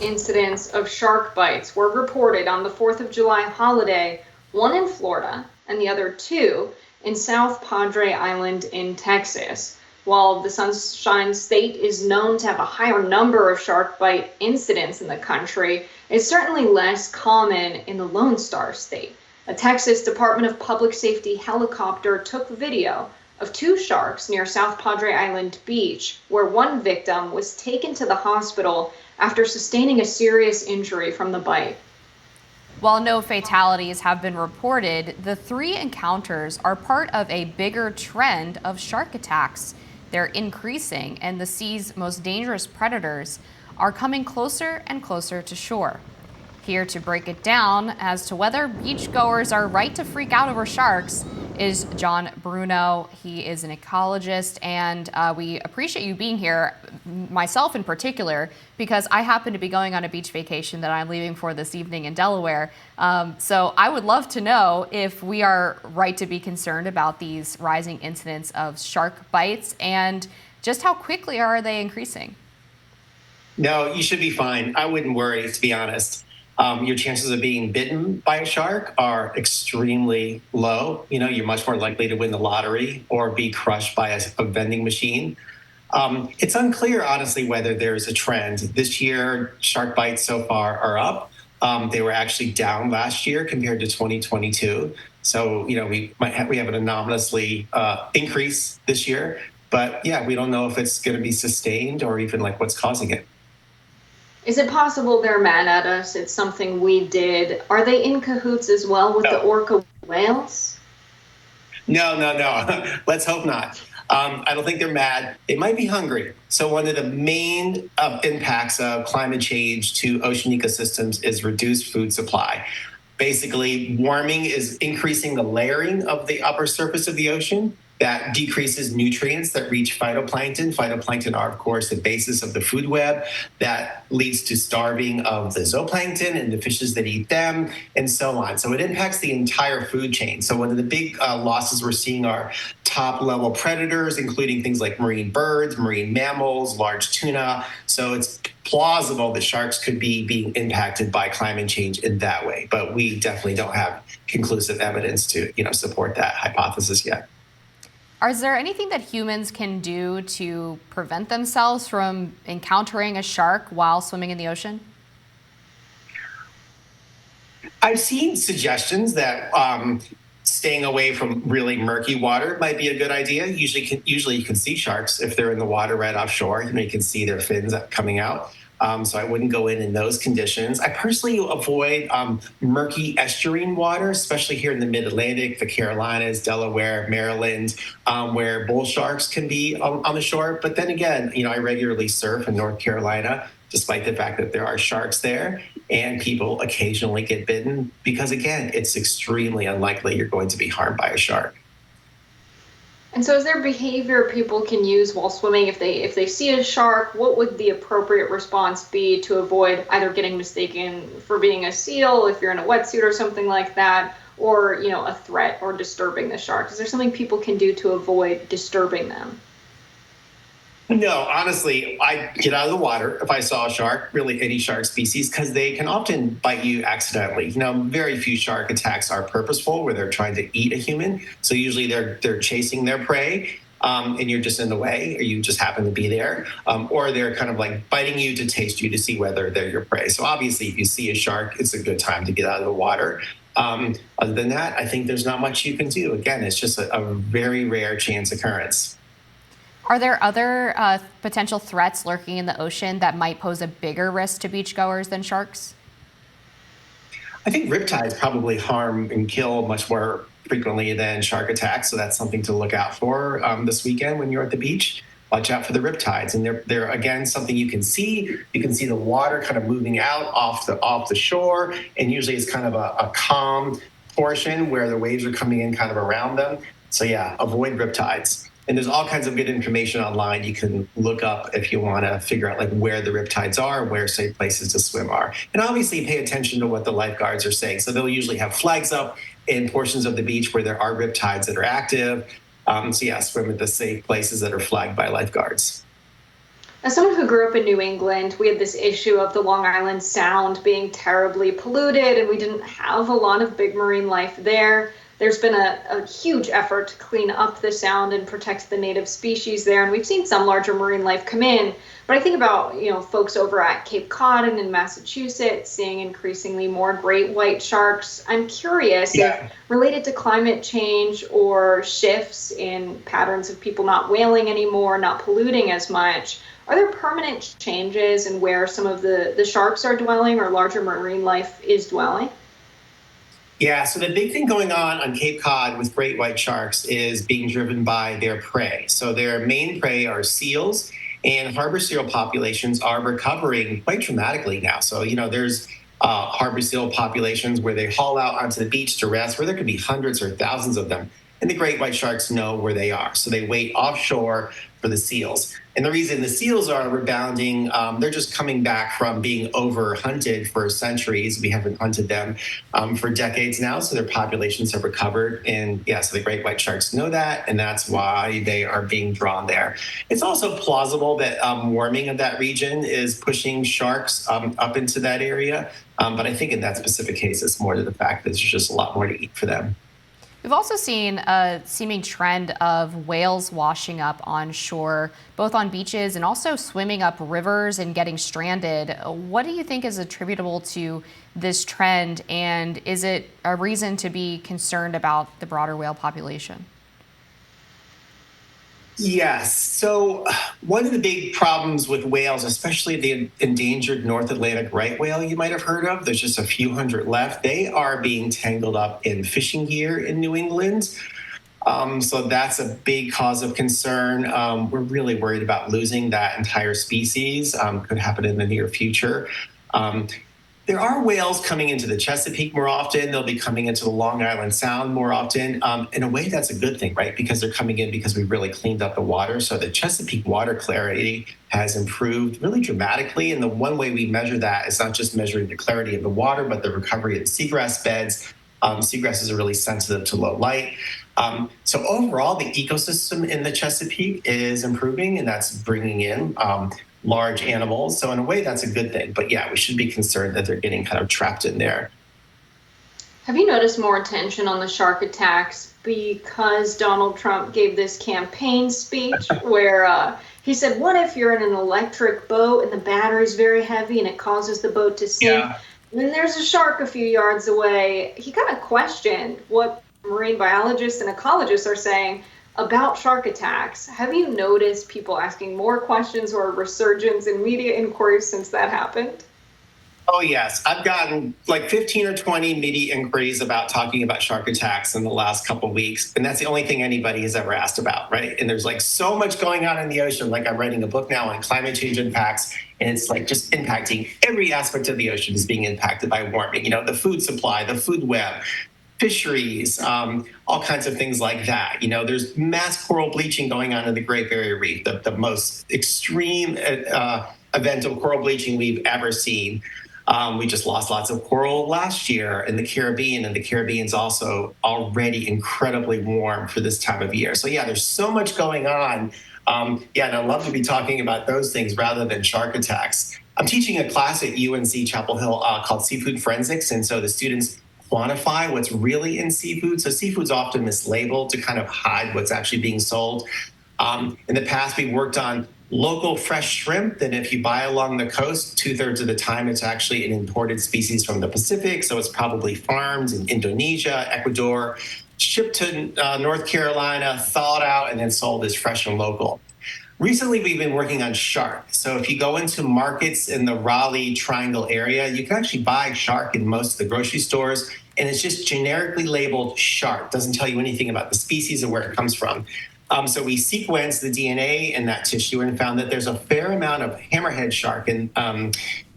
incidents of shark bites were reported on the 4th of July holiday, one in Florida and the other two in South Padre Island in Texas. While the Sunshine State is known to have a higher number of shark bite incidents in the country, it's certainly less common in the Lone Star State. A Texas Department of Public Safety helicopter took video of two sharks near South Padre Island Beach, where one victim was taken to the hospital after sustaining a serious injury from the bite. While no fatalities have been reported, the three encounters are part of a bigger trend of shark attacks. They're increasing, and the sea's most dangerous predators are coming closer and closer to shore. Here to break it down as to whether beachgoers are right to freak out over sharks is John Bruno. He is an ecologist, and we appreciate you being here, myself in particular, because I happen to be going on a beach vacation that I'm leaving for this evening in Delaware. So I would love to know if we are right to be concerned about these rising incidents of shark bites, and just how quickly are they increasing? No, you should be fine. I wouldn't worry, to be honest. Your chances of being bitten by a shark are extremely low. You're much more likely to win the lottery or be crushed by a vending machine. It's unclear, honestly, whether there's a trend. This year, shark bites so far are up. They were actually down last year compared to 2022. So, we have an anomalously increase this year. But yeah, we don't know if it's going to be sustained or even like what's causing it. Is it possible they're mad at us? It's something we did. Are they in cahoots as well with the orca whales? No. Let's hope not. I don't think they're mad. They might be hungry. So one of the main impacts of climate change to ocean ecosystems is reduced food supply. Basically, warming is increasing the layering of the upper surface of the ocean. That decreases nutrients that reach phytoplankton. Phytoplankton are, of course, the basis of the food web. That leads to starving of the zooplankton and the fishes that eat them, and so on. So it impacts the entire food chain. So one of the big losses we're seeing are top-level predators, including things like marine birds, marine mammals, large tuna. So it's plausible that sharks could be being impacted by climate change in that way. But we definitely don't have conclusive evidence to, support that hypothesis yet. Is there anything that humans can do to prevent themselves from encountering a shark while swimming in the ocean? I've seen suggestions that staying away from really murky water might be a good idea. Usually you can see sharks if they're in the water right offshore. You can see their fins coming out. So I wouldn't go in those conditions. I personally avoid murky estuarine water, especially here in the mid-Atlantic, the Carolinas, Delaware, Maryland, where bull sharks can be on the shore. But then again, I regularly surf in North Carolina, despite the fact that there are sharks there, and people occasionally get bitten because, again, it's extremely unlikely you're going to be harmed by a shark. And so is there behavior people can use while swimming if they see a shark? What would the appropriate response be to avoid either getting mistaken for being a seal if you're in a wetsuit or something like that, or a threat or disturbing the shark? Is there something people can do to avoid disturbing them? No, honestly, I get out of the water if I saw a shark, really any shark species, because they can often bite you accidentally. Very few shark attacks are purposeful where they're trying to eat a human. So usually they're chasing their prey, and you're just in the way, or you just happen to be there, or they're kind of like biting you to taste you to see whether they're your prey. So obviously, if you see a shark, it's a good time to get out of the water. Other than that, I think there's not much you can do. Again, it's just a very rare chance occurrence. Are there other potential threats lurking in the ocean that might pose a bigger risk to beachgoers than sharks? I think riptides probably harm and kill much more frequently than shark attacks, so that's something to look out for this weekend when you're at the beach. Watch out for the riptides, and they're again something you can see. You can see the water kind of moving out off the shore, and usually it's kind of a calm portion where the waves are coming in kind of around them. So yeah, avoid riptides. And there's all kinds of good information online you can look up if you want to figure out where the riptides are, where safe places to swim are. And obviously pay attention to what the lifeguards are saying. So they'll usually have flags up in portions of the beach where there are riptides that are active. So yeah, swim at the safe places that are flagged by lifeguards. As someone who grew up in New England, we had this issue of the Long Island Sound being terribly polluted, and we didn't have a lot of big marine life there. There's been a huge effort to clean up the sound and protect the native species there, and we've seen some larger marine life come in. But I think about, folks over at Cape Cod and in Massachusetts seeing increasingly more great white sharks. I'm curious if related to climate change or shifts in patterns of people not whaling anymore, not polluting as much, are there permanent changes in where some of the sharks are dwelling or larger marine life is dwelling? Yeah, so the big thing going on Cape Cod with great white sharks is being driven by their prey. So their main prey are seals, and harbor seal populations are recovering quite dramatically now. So, there's harbor seal populations where they haul out onto the beach to rest, where there could be hundreds or thousands of them. And the great white sharks know where they are. So they wait offshore for the seals. And the reason the seals are rebounding, they're just coming back from being over hunted for centuries. We haven't hunted them for decades now, so their populations have recovered. And yeah, so the great white sharks know that, and that's why they are being drawn there. It's also plausible that warming of that region is pushing sharks up into that area. But I think in that specific case, it's more to the fact that there's just a lot more to eat for them. We've also seen a seeming trend of whales washing up on shore, both on beaches and also swimming up rivers and getting stranded. What do you think is attributable to this trend, and is it a reason to be concerned about the broader whale population? Yes. So one of the big problems with whales, especially the endangered North Atlantic right whale you might have heard of, there's just a few hundred left. They are being tangled up in fishing gear in New England. So that's a big cause of concern. We're really worried about losing that entire species. Could happen in the near future. There are whales coming into the Chesapeake more often. They'll be coming into the Long Island Sound more often. In a way, that's a good thing, right? Because they're coming in because we really cleaned up the water. So the Chesapeake water clarity has improved really dramatically. And the one way we measure that is not just measuring the clarity of the water, but the recovery of the seagrass beds. Seagrasses are really sensitive to low light. So overall, the ecosystem in the Chesapeake is improving, and that's bringing in large animals. So in a way, that's a good thing. But yeah, we should be concerned that they're getting kind of trapped in there. Have you noticed more attention on the shark attacks because Donald Trump gave this campaign speech where he said, what if you're in an electric boat and the battery's very heavy and it causes the boat to sink? Yeah. And then there's a shark a few yards away. He kind of questioned what marine biologists and ecologists are saying about shark attacks. Have you noticed people asking more questions or a resurgence in media inquiries since that happened? Oh, yes. I've gotten like 15 or 20 media inquiries about talking about shark attacks in the last couple of weeks. And that's the only thing anybody has ever asked about, right? And there's like so much going on in the ocean. Like I'm writing a book now on climate change impacts, and it's like just impacting every aspect of the ocean is being impacted by warming. The food supply, the food web, fisheries, all kinds of things like that. There's mass coral bleaching going on in the Great Barrier Reef, the most extreme event of coral bleaching we've ever seen. We just lost lots of coral last year in the Caribbean, and the Caribbean's also already incredibly warm for this time of year. So yeah, there's so much going on. And I'd love to be talking about those things rather than shark attacks. I'm teaching a class at UNC Chapel Hill called Seafood Forensics, and so the students quantify what's really in seafood. So seafood's often mislabeled to kind of hide what's actually being sold. In the past, we worked on local fresh shrimp that if you buy along the coast, 2/3 of the time it's actually an imported species from the Pacific. So it's probably farmed in Indonesia, Ecuador, shipped to North Carolina, thawed out, and then sold as fresh and local. Recently, we've been working on shark. So if you go into markets in the Raleigh Triangle area, you can actually buy shark in most of the grocery stores, and it's just generically labeled shark. Doesn't tell you anything about the species or where it comes from. So we sequenced the DNA in that tissue and found that there's a fair amount of hammerhead shark in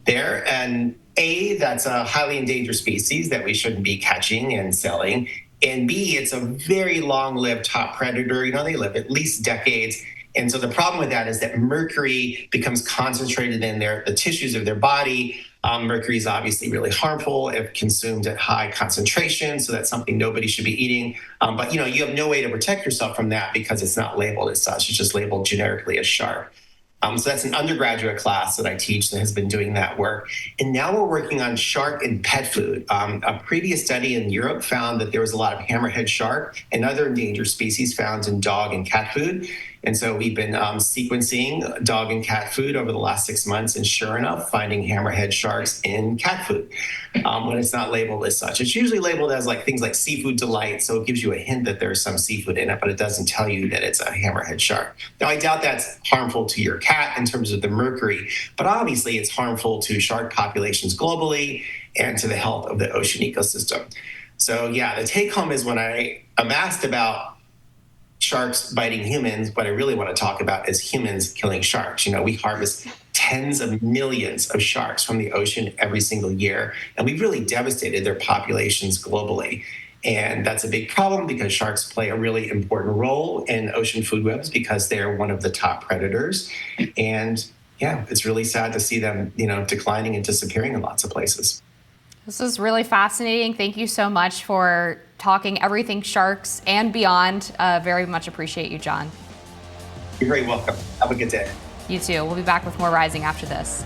there. And A, that's a highly endangered species that we shouldn't be catching and selling. And B, it's a very long-lived top predator. They live at least decades. And so the problem with that is that mercury becomes concentrated in the tissues of their body. Mercury is obviously really harmful if consumed at high concentration, so that's something nobody should be eating. But you have no way to protect yourself from that because it's not labeled as such. It's just labeled generically as shark. So that's an undergraduate class that I teach that has been doing that work. And now we're working on shark and pet food. A previous study in Europe found that there was a lot of hammerhead shark and other endangered species found in dog and cat food. And so we've been sequencing dog and cat food over the last 6 months, and sure enough, finding hammerhead sharks in cat food when it's not labeled as such. It's usually labeled as like things like seafood delight, so it gives you a hint that there's some seafood in it, but it doesn't tell you that it's a hammerhead shark. Now, I doubt that's harmful to your cat in terms of the mercury, but obviously it's harmful to shark populations globally and to the health of the ocean ecosystem. So yeah, the take home is when I'm asked about sharks biting humans, what I really want to talk about is humans killing sharks. We harvest tens of millions of sharks from the ocean every single year, and we've really devastated their populations globally. And that's a big problem because sharks play a really important role in ocean food webs because they're one of the top predators. And yeah, it's really sad to see them, declining and disappearing in lots of places. This is really fascinating. Thank you so much for talking everything sharks and beyond. Very much appreciate you, John. You're very welcome. Have a good day. You too. We'll be back with more Rising after this.